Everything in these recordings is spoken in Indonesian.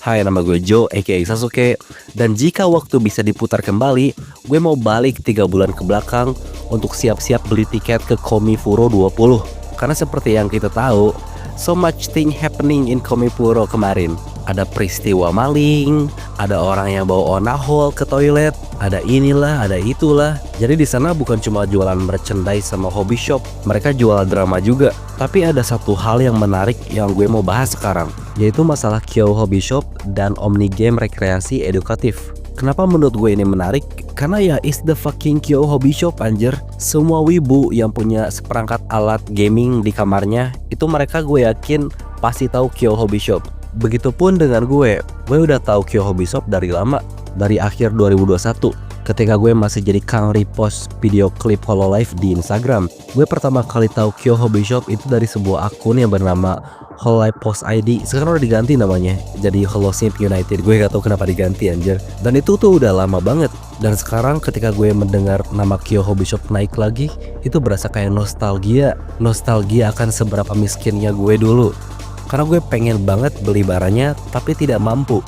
Hai, nama gue Joe, aka Sasuke. Dan jika waktu bisa diputar kembali, gue mau balik 3 bulan ke belakang untuk siap-siap beli tiket ke Komifuro 20. Karena seperti yang kita tahu, so much thing happening in Komifuro kemarin. Ada peristiwa maling, ada orang yang bawa onahol ke toilet, ada inilah, ada itulah. Jadi di sana bukan cuma jualan merchandise sama hobby shop, mereka jual drama juga. Tapi ada satu hal yang menarik yang gue mau bahas sekarang, yaitu masalah Kyo Hobby Shop dan Omni Game rekreasi edukatif. Kenapa menurut gue ini menarik? Karena ya is the fucking Kyo Hobby Shop anjir. Semua wibu yang punya seperangkat alat gaming di kamarnya, itu mereka gue yakin pasti tahu Kyo Hobby Shop. Begitupun dengan gue udah tahu Kyo Hobby Shop dari lama, dari akhir 2021. Ketika gue masih jadi kang repost video klip Hololive di Instagram. Gue pertama kali tahu Kyo Hobby Shop itu dari sebuah akun yang bernama Hololive Post ID. Sekarang udah diganti namanya jadi Holosimp United. Gue gak tahu kenapa diganti anjir. Dan itu tuh udah lama banget. Dan sekarang ketika gue mendengar nama Kyo Hobby Shop naik lagi, itu berasa kayak nostalgia. Nostalgia akan seberapa miskinnya gue dulu. Karena gue pengen banget beli barangnya tapi tidak mampu.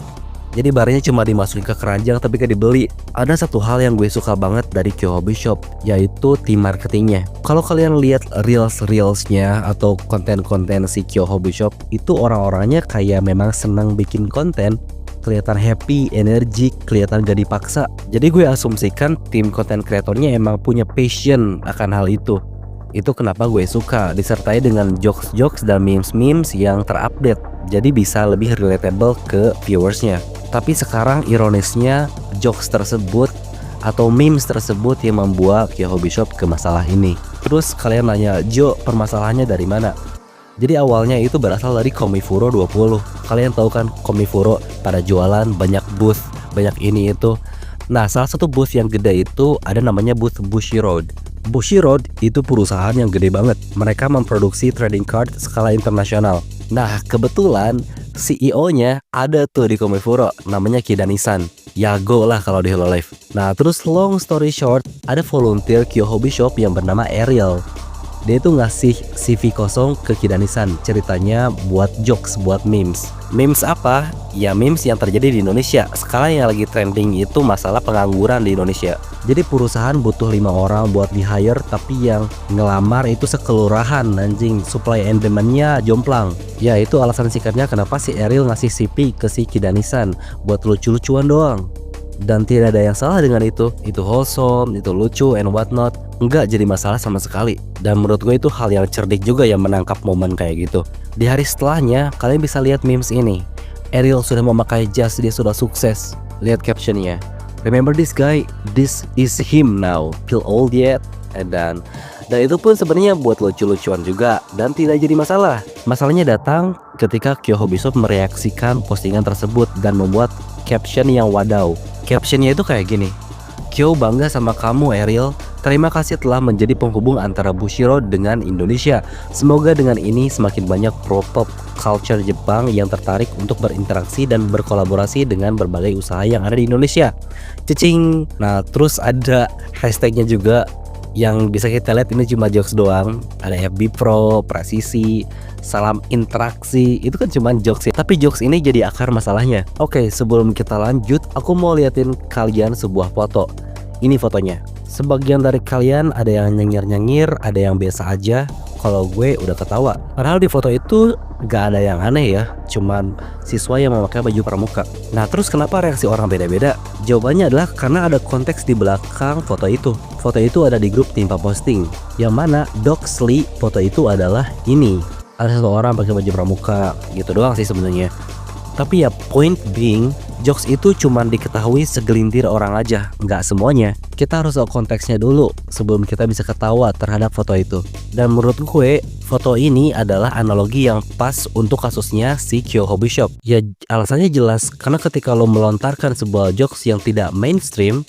Jadi barangnya cuma dimasukin ke keranjang tapi gak dibeli. Ada satu hal yang gue suka banget dari Kyo Hobby Shop, yaitu tim marketingnya. Kalau kalian lihat reelsnya atau konten-konten si Kyo Hobby Shop, itu orang-orangnya kayak memang senang bikin konten. Kelihatan happy, energik, kelihatan gak dipaksa. Jadi gue asumsikan tim konten kreatornya emang punya passion akan hal itu. Itu kenapa gue suka, disertai dengan jokes-jokes dan memes-memes yang terupdate. Jadi bisa lebih relatable ke viewersnya. Tapi sekarang ironisnya jokes tersebut atau memes tersebut yang membuat Kyo Hobby Shop ke masalah ini. Terus kalian nanya, Jo, permasalahannya dari mana? Jadi awalnya itu berasal dari Komifuro 20. Kalian tahu kan Komifuro pada jualan banyak booth, banyak ini itu. Nah, salah satu booth yang gede itu ada namanya booth Bushiroad. Bushiroad itu perusahaan yang gede banget. Mereka memproduksi trading card skala internasional. Nah, kebetulan CEO-nya ada tuh di Komifuro, namanya Kidani-san. Yago lah kalau di Hololive. Nah, terus long story short, ada volunteer Kyo Hobby Shop yang bernama Ariel. Dia itu ngasih CV kosong ke Kidani-san. Ceritanya buat jokes, buat memes. Memes apa? Ya memes yang terjadi di Indonesia. Sekarang yang lagi trending itu masalah pengangguran di Indonesia. Jadi perusahaan butuh 5 orang buat di hire, tapi yang ngelamar itu sekelurahan anjing. Supply and demand-nya jomplang. Ya itu alasan singkatnya kenapa si Ariel ngasih CV ke si Kidani-san buat lucu-lucuan doang. Dan tidak ada yang salah dengan itu wholesome, itu lucu and whatnot. Enggak jadi masalah sama sekali. Dan menurut gue itu hal yang cerdik juga yang menangkap momen kayak gitu. Di hari setelahnya kalian bisa lihat memes ini. Ariel sudah memakai jas, dia sudah sukses. Lihat captionnya, remember this guy, this is him now, feel old yet? Dan itu pun sebenarnya buat lucu-lucuan juga dan tidak jadi masalah. Masalahnya datang ketika Kyo Hobby Shop mereaksikan postingan tersebut dan membuat caption yang wadaw. Captionnya itu kayak gini, Kyo bangga sama kamu Ariel. Terima kasih telah menjadi penghubung antara Bushiroad dengan Indonesia. Semoga dengan ini semakin banyak pro-pop culture Jepang yang tertarik untuk berinteraksi dan berkolaborasi dengan berbagai usaha yang ada di Indonesia. Cicing. Nah, terus ada hashtagnya juga yang bisa kita lihat ini cuma jokes doang. Ada FB Pro, presisi, salam interaksi. Itu kan cuma jokes ya. Tapi jokes ini jadi akar masalahnya. Oke, sebelum kita lanjut, aku mau liatin kalian sebuah foto. Ini fotonya. Sebagian dari kalian ada yang nyengir-nyengir, ada yang biasa aja. Kalau gue udah ketawa. Padahal di foto itu gak ada yang aneh ya, cuman siswa yang memakai baju pramuka. Nah, terus kenapa reaksi orang beda-beda? Jawabannya adalah karena ada konteks di belakang foto itu. Foto itu ada di grup Timpa Posting, yang mana Doxley foto itu adalah ini. Ada satu orang pakai baju pramuka, gitu doang sih sebenarnya. Tapi ya point being, jokes itu cuma diketahui segelintir orang aja, nggak semuanya. Kita harus tahu konteksnya dulu sebelum kita bisa ketawa terhadap foto itu. Dan menurut gue, foto ini adalah analogi yang pas untuk kasusnya si Kyo Hobby Shop. Ya alasannya jelas, karena ketika lo melontarkan sebuah jokes yang tidak mainstream,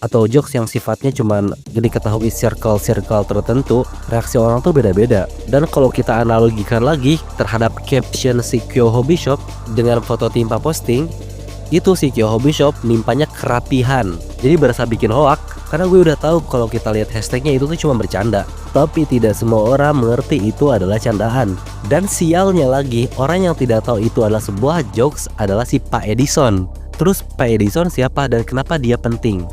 atau jokes yang sifatnya cuman diketahui circle-circle tertentu, reaksi orang tuh beda-beda. Dan kalau kita analogikan lagi terhadap caption si Kyo Hobby Shop dengan foto Timpa Posting, itu si Kyo Hobby Shop nimpanya kerapihan. Jadi berasa bikin hoak Karena gue udah tahu kalau kita lihat hashtagnya itu tuh cuma bercanda. Tapi tidak semua orang mengerti itu adalah candaan. Dan sialnya lagi, orang yang tidak tahu itu adalah sebuah jokes adalah si Pak Edison. Terus Pak Edison siapa dan kenapa dia penting?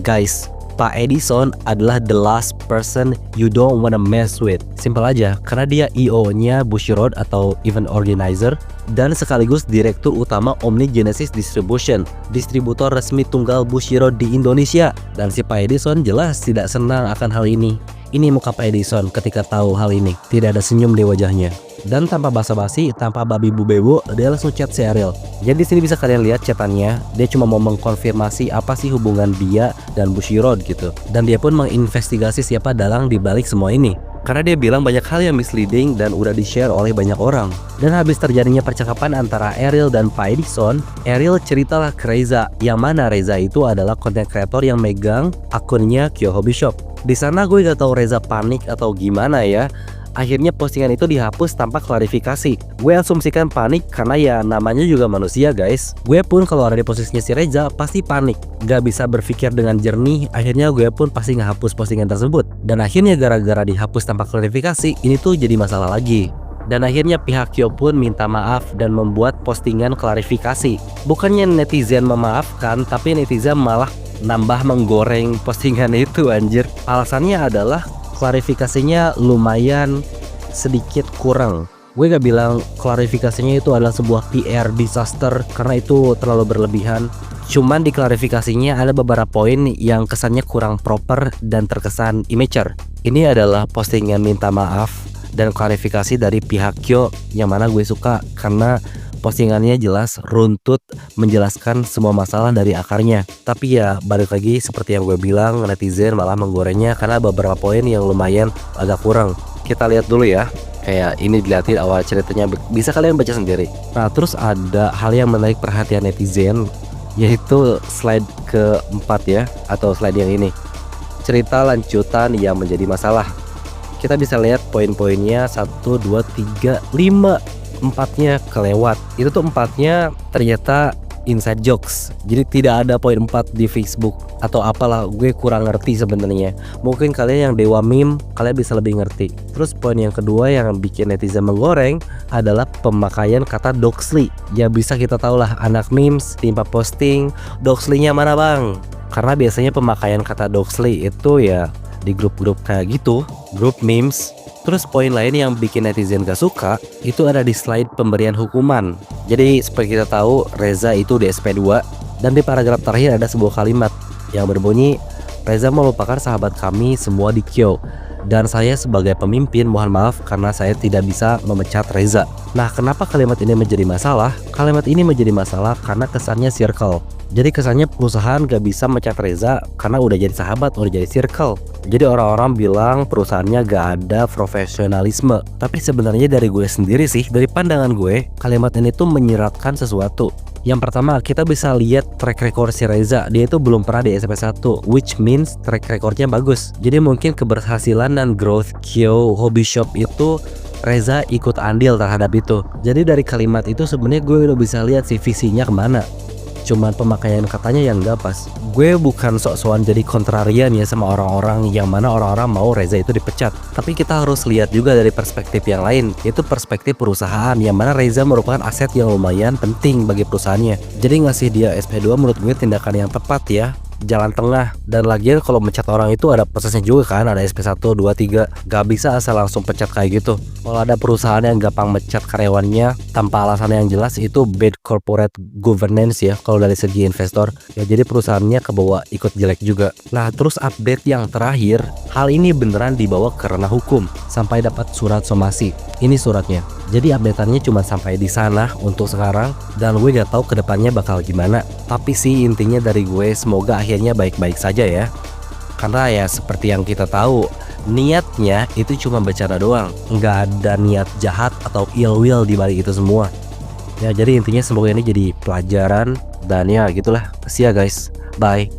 Guys, Pak Edison adalah the last person you don't wanna mess with. Simpel aja, karena dia EO-nya Bushiroad atau event organizer dan sekaligus direktur utama Omni Genesis Distribution, distributor resmi tunggal Bushiroad di Indonesia. Dan si Pak Edison jelas tidak senang akan hal ini. Ini muka Pak Edison ketika tahu hal ini, tidak ada senyum di wajahnya. Dan tanpa basa-basi, tanpa babi bu bebo, dia langsung chat si Ariel. Jadi di sini bisa kalian lihat chatannya, dia cuma mau mengkonfirmasi apa sih hubungan dia dan Bushiroad gitu. Dan dia pun menginvestigasi siapa dalang di balik semua ini. Karena dia bilang banyak hal yang misleading dan udah di-share oleh banyak orang. Dan habis terjadinya percakapan antara Ariel dan Pak Edison, Ariel ceritalah ke Reza, yang mana Reza itu adalah content creator yang megang akunnya Kyo Hobby Shop. Di sana gue gak tahu Reza panik atau gimana ya. Akhirnya postingan itu dihapus tanpa klarifikasi. Gue asumsikan panik karena ya namanya juga manusia guys. Gue pun kalau ada di posisinya si Reza pasti panik, gak bisa berpikir dengan jernih. Akhirnya gue pun pasti ngehapus postingan tersebut. Dan akhirnya gara-gara dihapus tanpa klarifikasi, ini tuh jadi masalah lagi. Dan akhirnya pihak Kyo pun minta maaf dan membuat postingan klarifikasi. Bukannya netizen memaafkan, tapi netizen malah nambah menggoreng postingan itu anjir. Alasannya adalah klarifikasinya lumayan sedikit kurang. Gue gak bilang klarifikasinya itu adalah sebuah PR disaster karena itu terlalu berlebihan. Cuman di klarifikasinya ada beberapa poin yang kesannya kurang proper dan terkesan immature. Ini adalah postingan minta maaf dan klarifikasi dari pihak Kyo yang mana gue suka karena postingannya jelas runtut menjelaskan semua masalah dari akarnya. Tapi ya balik lagi seperti yang gue bilang, netizen malah menggorengnya karena beberapa poin yang lumayan agak kurang. Kita lihat dulu ya. Kayak ini dilihatin awal ceritanya, bisa kalian baca sendiri. Nah terus ada hal yang menarik perhatian netizen, yaitu slide keempat ya, atau slide yang ini. Cerita lanjutan yang menjadi masalah. Kita bisa lihat poin-poinnya 1, 2, 3, 5. Empatnya kelewat. Itu tuh empatnya ternyata inside jokes. Jadi tidak ada poin 4 di Facebook atau apalah, gue kurang ngerti sebenarnya. Mungkin kalian yang dewa meme kalian bisa lebih ngerti. Terus poin yang kedua yang bikin netizen menggoreng adalah pemakaian kata doxly. Ya bisa kita tahu lah, anak memes timpa posting doxly-nya mana bang? Karena biasanya pemakaian kata doxly itu ya di grup-grup kayak gitu, grup memes. Terus poin lain yang bikin netizen gak suka itu ada di slide pemberian hukuman. Jadi seperti kita tahu Reza itu di SP2 dan di paragraf terakhir ada sebuah kalimat yang berbunyi, Reza melupakan sahabat kami semua di Kyo dan saya sebagai pemimpin mohon maaf karena saya tidak bisa memecat Reza. Nah kenapa kalimat ini menjadi masalah? Kalimat ini menjadi masalah karena kesannya circle. Jadi kesannya perusahaan gak bisa mecat Reza karena udah jadi sahabat, udah jadi circle. Jadi orang-orang bilang perusahaannya gak ada profesionalisme. Tapi sebenarnya dari gue sendiri sih, dari pandangan gue, kalimat ini tuh menyiratkan sesuatu. Yang pertama, kita bisa lihat track record si Reza. Dia itu belum pernah di SP1, which means track recordnya bagus. Jadi mungkin keberhasilan dan growth Kyo Hobby Shop itu Reza ikut andil terhadap itu. Jadi dari kalimat itu sebenarnya gue udah bisa lihat sih visinya kemana. Cuman pemakaian katanya yang gak pas. Gue bukan sok-sokan jadi kontrarian ya sama orang-orang yang mana orang-orang mau Reza itu dipecat. Tapi kita harus lihat juga dari perspektif yang lain, yaitu perspektif perusahaan yang mana Reza merupakan aset yang lumayan penting bagi perusahaannya. Jadi ngasih dia SP2 menurut gue tindakan yang tepat ya, jalan tengah. Dan lagian kalau mencat orang itu ada prosesnya juga kan, ada SP1, 2, 3. Gak bisa asal langsung pecat kayak gitu. Kalau ada perusahaan yang gampang mecat karyawannya tanpa alasan yang jelas, itu bad corporate governance ya kalau dari segi investor. Ya jadi perusahaannya kebawa ikut jelek juga. Nah terus update yang terakhir, hal ini beneran dibawa ke ranah hukum sampai dapat surat somasi. Ini suratnya. Jadi updateannya cuma sampai di sana untuk sekarang, dan gue gak tahu kedepannya bakal gimana. Tapi sih intinya dari gue semoga akhirnya baik-baik saja ya. Karena ya seperti yang kita tahu, niatnya itu cuma bercanda doang, nggak ada niat jahat atau ill will di balik itu semua. Ya jadi intinya semoga ini jadi pelajaran dan ya gitulah. See ya guys, bye.